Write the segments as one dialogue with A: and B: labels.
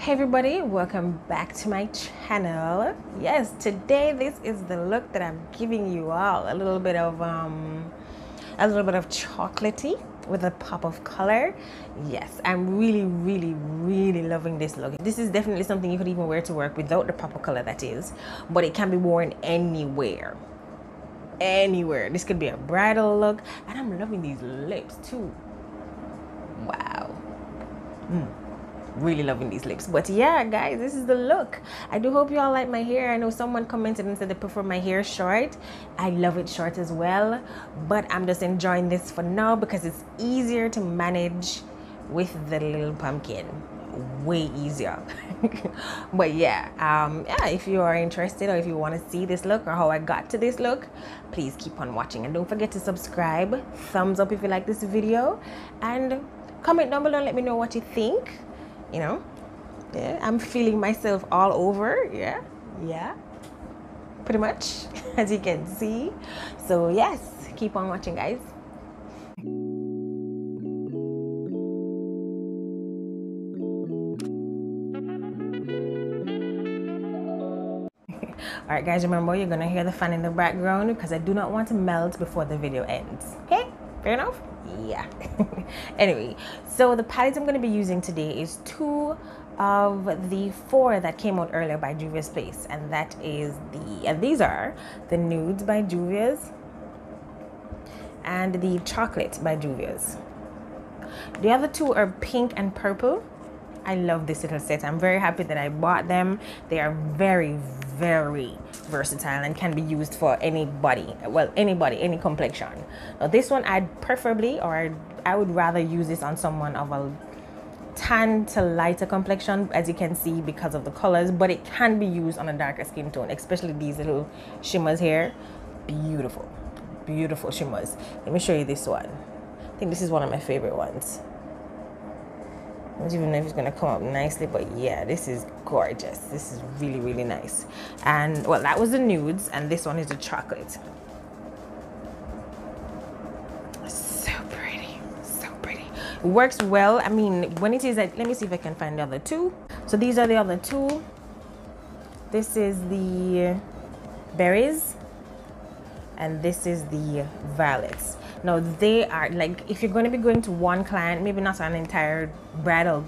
A: Hey everybody, welcome back to my channel. Yes, today this is the look that I'm giving you all. A little bit of chocolatey with a pop of color. Yes, I'm really loving this look. This is definitely something you could even wear to work without the pop of color, that is, but it can be worn anywhere. This could be a bridal look, and I'm loving these lips too. Wow. Really loving these lips. But yeah, guys, this is the look. I do hope you all like my hair. I know someone commented and said they prefer my hair short. I love it short as well, but I'm just enjoying this for now because it's easier to manage with the little pumpkin. Way easier. But yeah, if you are interested or if you want to see this look or how I got to this look, please keep on watching, and don't forget to subscribe, thumbs up if you like this video, and comment down below and let me know what you think. You know, yeah, I'm feeling myself all over. Yeah, pretty much, as you can see. So yes, keep on watching, guys. All right, guys, remember, you're gonna hear the fan in the background because I do not want to melt before the video ends. Okay, fair enough? Yeah. Anyway, so the palette I'm going to be using today is 2 of the 4 that came out earlier by Juvia's Place, and that is these are the Nudes by Juvia's and the Chocolate by Juvia's. The other 2 are pink and purple. I love this little set. I'm very happy that I bought them. They are very versatile and can be used for anybody. Well, anybody, any complexion. Now this one I'd preferably, or I would rather use this on someone of a tan to lighter complexion, as you can see, because of the colors, but it can be used on a darker skin tone, especially these little shimmers here. Beautiful shimmers. Let me show you this one. I think this is one of my favorite ones. I don't even know if it's going to come up nicely, but yeah, this is gorgeous. This is really nice. And well, that was the Nudes, and this one is the Chocolate. So pretty. It works well. I mean, when it is like, let me see if I can find the other 2. So these are the other 2. This is the Berries, and this is the Violets. Now they are like, if you're going to be going to one client, maybe not an entire bridal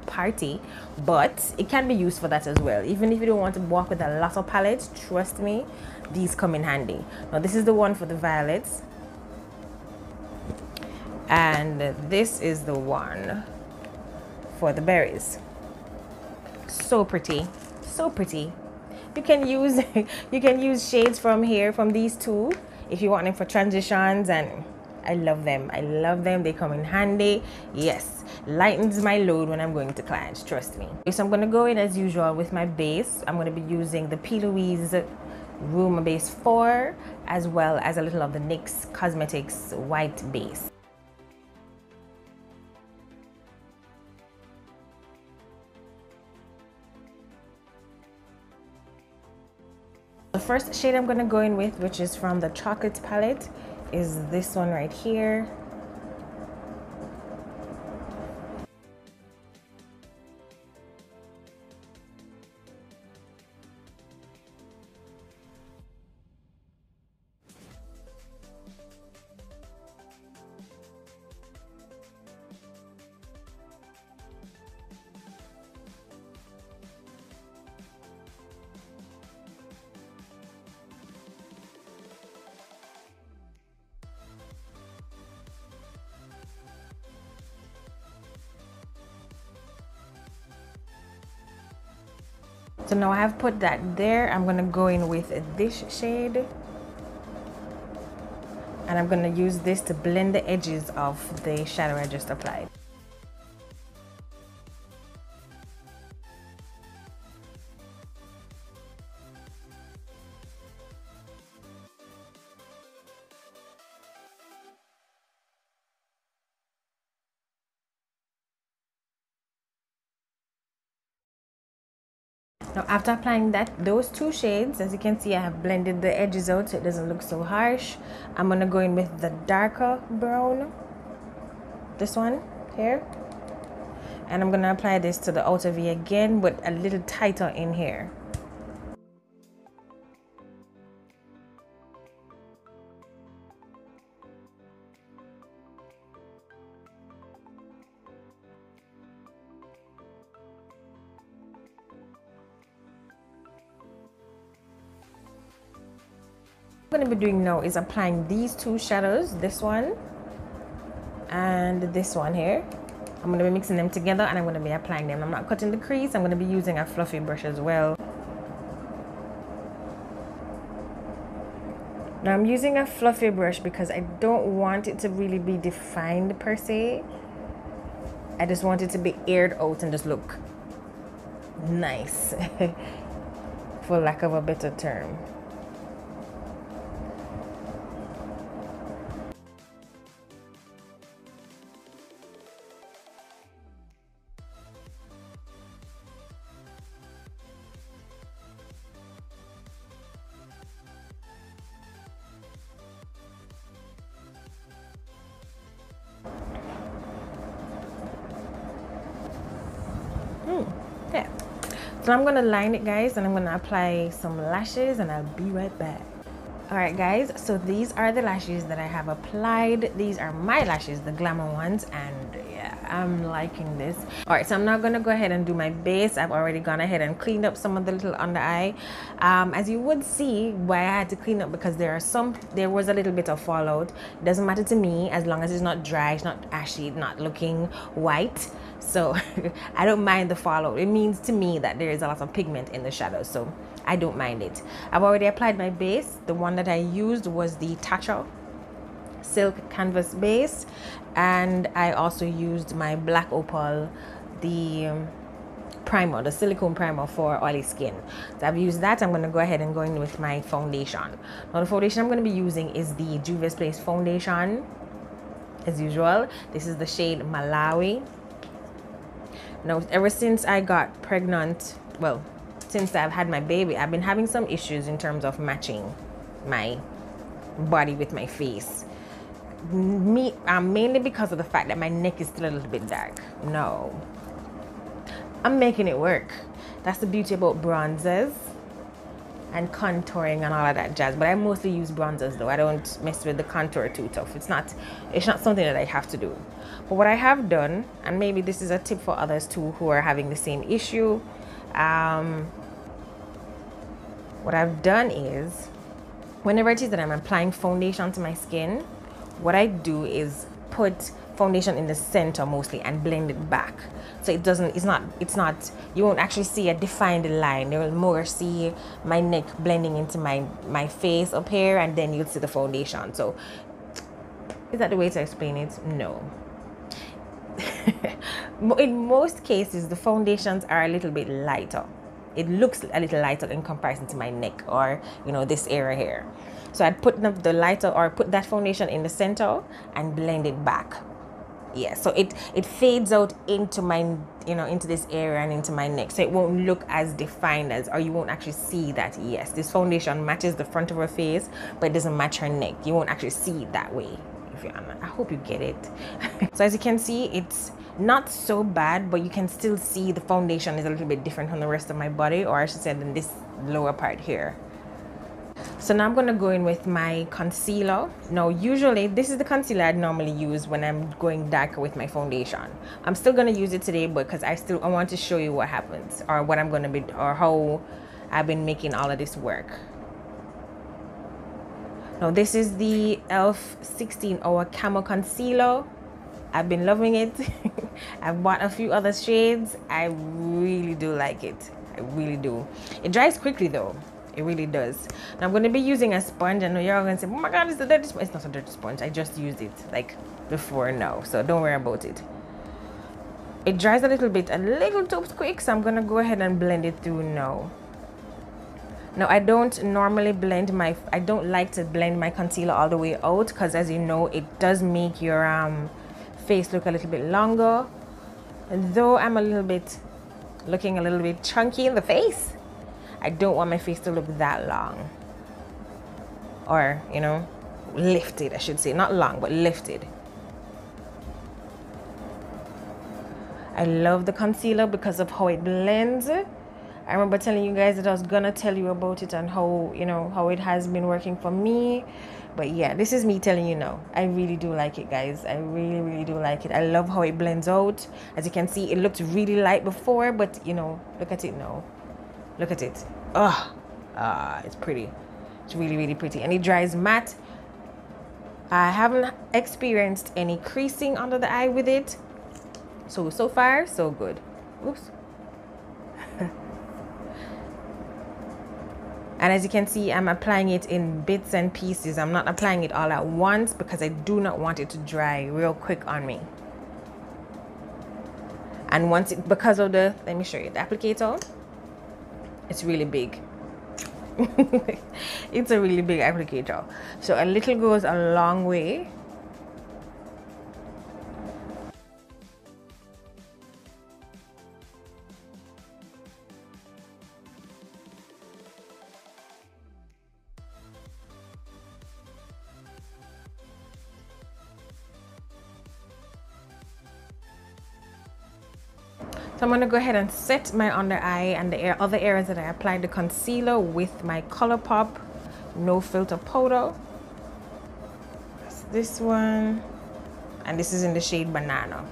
A: party, but it can be used for that as well. Even if you don't want to walk with a lot of palettes, trust me, these come in handy. Now this is the one for the Violets, and this is the one for the Berries. So pretty. You can use shades from here, from these 2, if you want them for transitions, and I love them. They come in handy. Yes, lightens my load when I'm going to clients, trust me. So I'm going to go in as usual with my base. I'm going to be using the P. Louise Room Base 4, as well as a little of the NYX Cosmetics white base. The first shade I'm going to go in with, which is from the Chocolate palette, is this one right here. So now I have put that there. I'm going to go in with this shade, and I'm going to use this to blend the edges of the shadow I just applied. Now after applying those 2 shades, as you can see, I have blended the edges out so it doesn't look so harsh. I'm going to go in with the darker brown, this one here, And I'm gonna apply this to the outer V again, but a little tighter in here. What I'm going to be doing now is applying these two shadows, this one and this one here. I'm going to be mixing them together and I'm going to be applying them. I'm not cutting the crease. I'm going to be using a fluffy brush as well. Now I'm using a fluffy brush because I don't want it to really be defined per se. I just want it to be aired out and just look nice, for lack of a better term. Yeah, so I'm gonna line it, guys, and I'm gonna apply some lashes and I'll be right back. All right, guys, so these are the lashes that I have applied. These are my lashes, the glamour ones, and yeah, I'm liking this. All right, so I'm now gonna go ahead and do my base. I've already gone ahead and cleaned up some of the little under eye. As you would see, why I had to clean up, because there was a little bit of fallout. It doesn't matter to me as long as it's not dry, it's not ashy, not looking white. So I don't mind the fallout. It means to me that there is a lot of pigment in the shadows, so I don't mind it. I've already applied my base. The one that I used was the Tatcha Silk Canvas base, and I also used my Black Opal, the primer, the silicone primer for oily skin. So I've used that. I'm going to go ahead and go in with my foundation. Now the foundation I'm going to be using is the Juvia's Place foundation, as usual. This is the shade Malawi. Now, ever since I got pregnant, well, since I've had my baby, I've been having some issues in terms of matching my body with my face. Mainly because of the fact that my neck is still a little bit dark. No, I'm making it work. That's the beauty about bronzers and contouring and all of that jazz. But I mostly use bronzers though. I don't mess with the contour too tough. It's not something that I have to do. But what I have done, and maybe this is a tip for others too who are having the same issue, what I've done is, whenever it is that I'm applying foundation to my skin, what I do is put foundation in the center mostly and blend it back, so it's not you won't actually see a defined line. You will more see my neck blending into my face up here, and then you'll see the foundation. So is that the way to explain it? No. In most cases the foundations are a little bit lighter. It looks a little lighter in comparison to my neck, or this area here. So I'd put the lighter, or put that foundation in the center and blend it back. Yeah, so it fades out into my into this area and into my neck, so it won't look as defined as, or you won't actually see that yes, this foundation matches the front of her face but it doesn't match her neck. You won't actually see it that way. I hope you get it. So as you can see, it's not so bad, but you can still see the foundation is a little bit different from the rest of my body, or I should say than this lower part here. So now I'm going to go in with my concealer. Now usually this is the concealer I'd normally use when I'm going darker with my foundation. I'm still going to use it today because I want to show you what happens, or what I'm going to be, or how I've been making all of this work. Now this is the e.l.f. 16-hour Camo Concealer. I've been loving it. I've bought a few other shades. I really do like it. I really do. It dries quickly though. It really does. Now I'm going to be using a sponge. I know you're all going to say, oh my god, it's a dirty sponge. It's not a dirty sponge. I just used it like before now, so don't worry about it. It dries a little too quick, so I'm going to go ahead and blend it through now. Now I don't normally I don't like to blend my concealer all the way out, because as you know, it does make your face look a little bit longer. And though I'm looking a little bit chunky in the face, I don't want my face to look that long, or lifted, I should say. Not long, but lifted. I love the concealer because of how it blends. I remember telling you guys that I was gonna tell you about it and how, you know, how it has been working for me. But yeah, this is me telling you now. I really do like it, guys. I really do like it. I love how it blends out. As you can see, it looked really light before, but you know, look at it now. Look at it. It's pretty. It's really pretty, and it dries matte. I haven't experienced any creasing under the eye with it. So far, so good. Oops. And as you can see, I'm applying it in bits and pieces. I'm not applying it all at once because I do not want it to dry real quick on me. And once it, because of the, let me show you the applicator, it's really big. It's a really big applicator. So a little goes a long way. So I'm going to go ahead and set my under eye and the other areas that I applied the concealer with my ColourPop No Filter powder. That's this one, and this is in the shade Banana.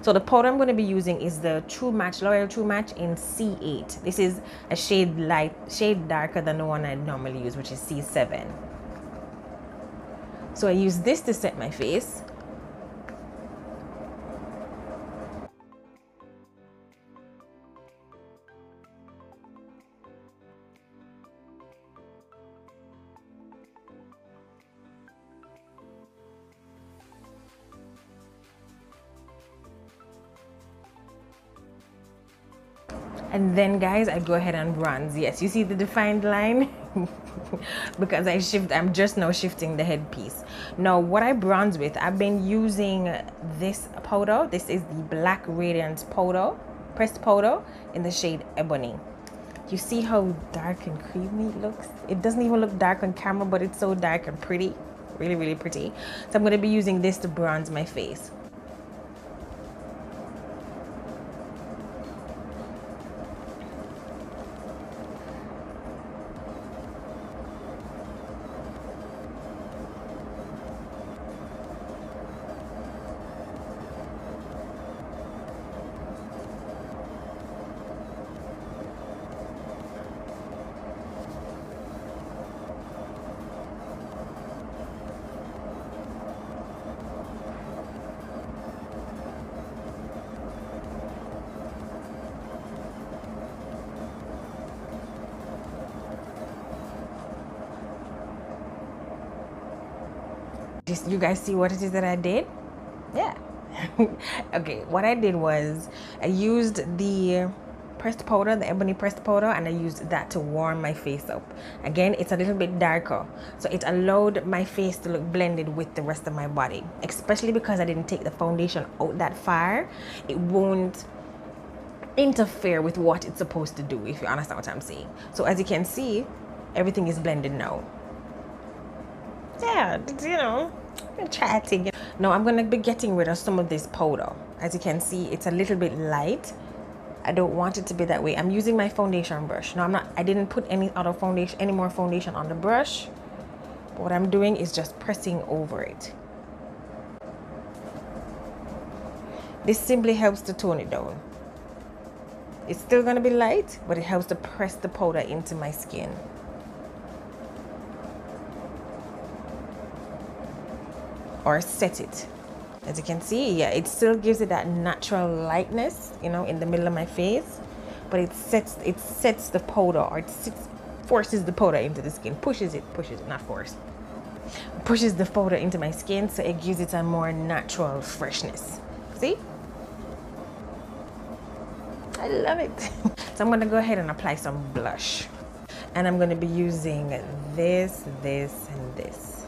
A: So the powder I'm going to be using is the True Match, L'Oreal True Match in C8. This is a shade darker than the one I normally use, which is C7. So I use this to set my face. And then guys, I go ahead and bronze. Yes, you see the defined line? Because I'm just now shifting the headpiece. Now what I bronze with, I've been using this powder. This is the Black Radiance powder, pressed powder in the shade Ebony. You see how dark and creamy it looks? It doesn't even look dark on camera, but it's so dark and pretty. Really pretty. So I'm going to be using this to bronze my face. You guys see what it is that I did? Yeah. Okay, what I did was I used the pressed powder, the Ebony pressed powder, and I used that to warm my face up. Again, it's a little bit darker, so it allowed my face to look blended with the rest of my body, especially because I didn't take the foundation out that far. It won't interfere with what it's supposed to do, if you understand what I'm saying. So as you can see, everything is blended now. Yeah, you know, chatting. Now I'm gonna be getting rid of some of this powder. As you can see, it's a little bit light. I don't want it to be that way. I'm using my foundation brush. Now I didn't put any more foundation on the brush. But what I'm doing is just pressing over it. This simply helps to tone it down. It's still gonna be light, but it helps to press the powder into my skin. Or set it. As you can see, yeah, it still gives it that natural lightness, you know, in the middle of my face, but it sets the powder, or forces the powder into the skin, pushes it, not force, pushes the powder into my skin, so it gives it a more natural freshness. See? I love it. So I'm gonna go ahead and apply some blush. And I'm going to be using this, and this.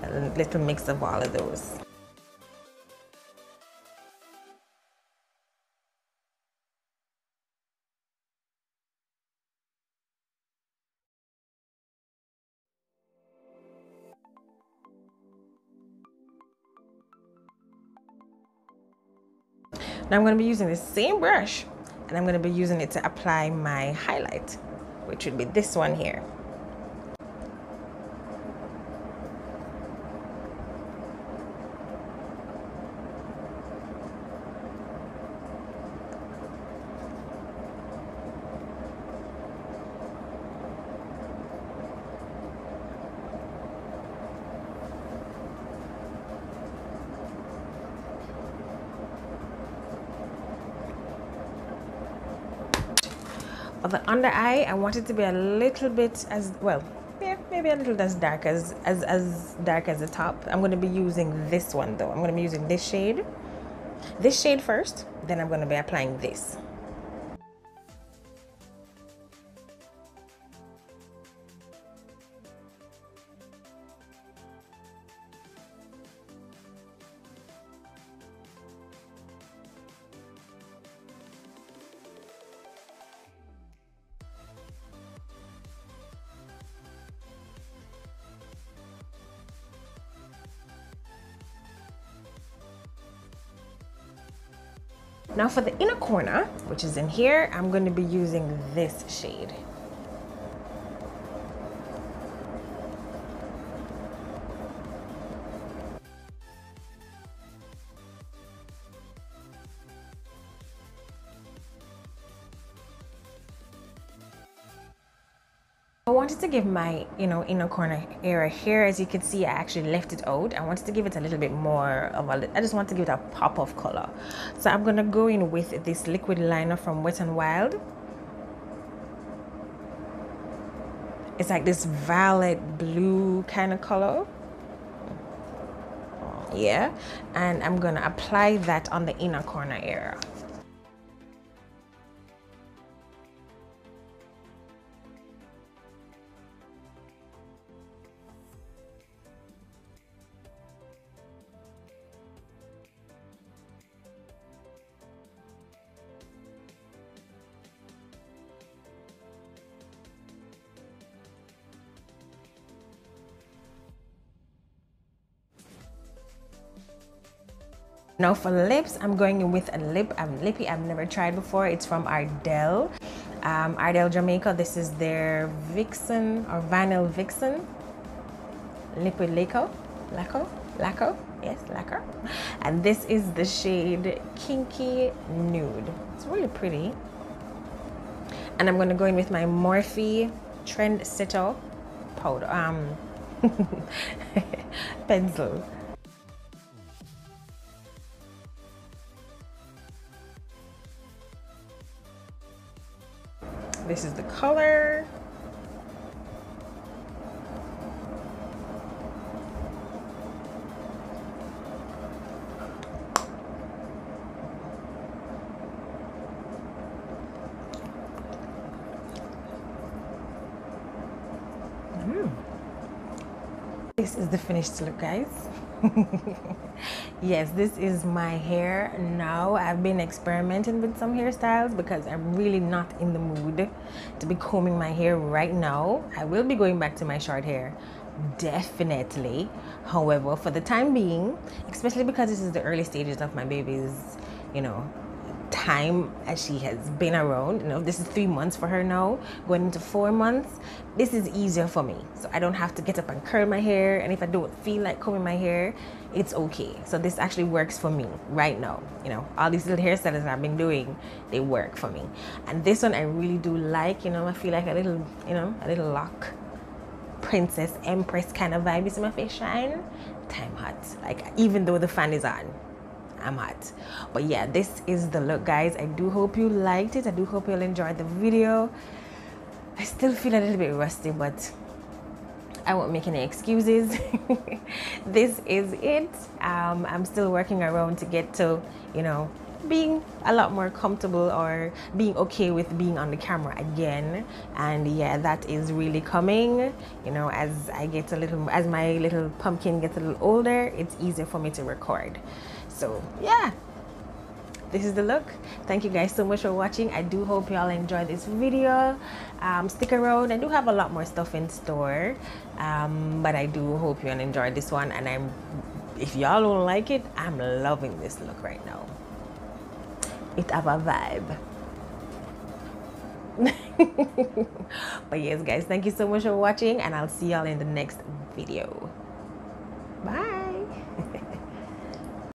A: A little mix of all of those. Now I'm going to be using the same brush, and I'm going to be using it to apply my highlight, which would be this one here. For the under eye, I want it to be a little bit as well, yeah, maybe a little as dark as dark as the top. I'm going to be using this one though. I'm going to be using this shade first, then I'm going to be applying this. Now for the inner corner, which is in here, I'm going to be using this shade. I wanted to give my, inner corner area here, as you can see, I actually left it out. I wanted to give it a little bit more of I just want to give it a pop of color. So I'm going to go in with this liquid liner from Wet n Wild. It's like this violet blue kind of color. Yeah. And I'm going to apply that on the inner corner area. Now for lips, I'm going in with a lippy I've never tried before. It's from Ardell, Ardell Jamaica. This is their Vixen or Vinyl Vixen liquid lacquer, yes, lacquer. And this is the shade Kinky Nude. It's really pretty. And I'm going to go in with my Morphe Trendsetter powder, pencil. This is the color. This is the finished look, guys. Yes, this is my hair now. I've been experimenting with some hairstyles because I'm really not in the mood to be combing my hair right now. I will be going back to my short hair, definitely. However, for the time being, especially because this is the early stages of my baby's, time as she has been around, this is 3 months for her now, going into 4 months. This is easier for me, so I don't have to get up and curl my hair, and if I don't feel like combing my hair, it's okay. So this actually works for me right now. All these little hairstyles that I've been doing, they work for me. And this one I really do like. I feel like a little lock princess empress kind of vibe. You see my face shine? Time hot, like even though the fan is on, I'm hot. But yeah, this is the look, guys. I do hope you liked it. I do hope you'll enjoy the video. I still feel a little bit rusty, but I won't make any excuses. This is it. I'm still working around to get to being a lot more comfortable or being okay with being on the camera again. And yeah, that is really coming, you know, as I get a little, as my little pumpkin gets a little older, it's easier for me to record. So yeah, this is the look. Thank you guys so much for watching. I do hope y'all enjoyed this video. Stick around. I do have a lot more stuff in store, but I do hope you enjoyed this one. And if y'all don't like it, I'm loving this look right now. It have a vibe. But yes guys, thank you so much for watching, and I'll see y'all in the next video. Bye.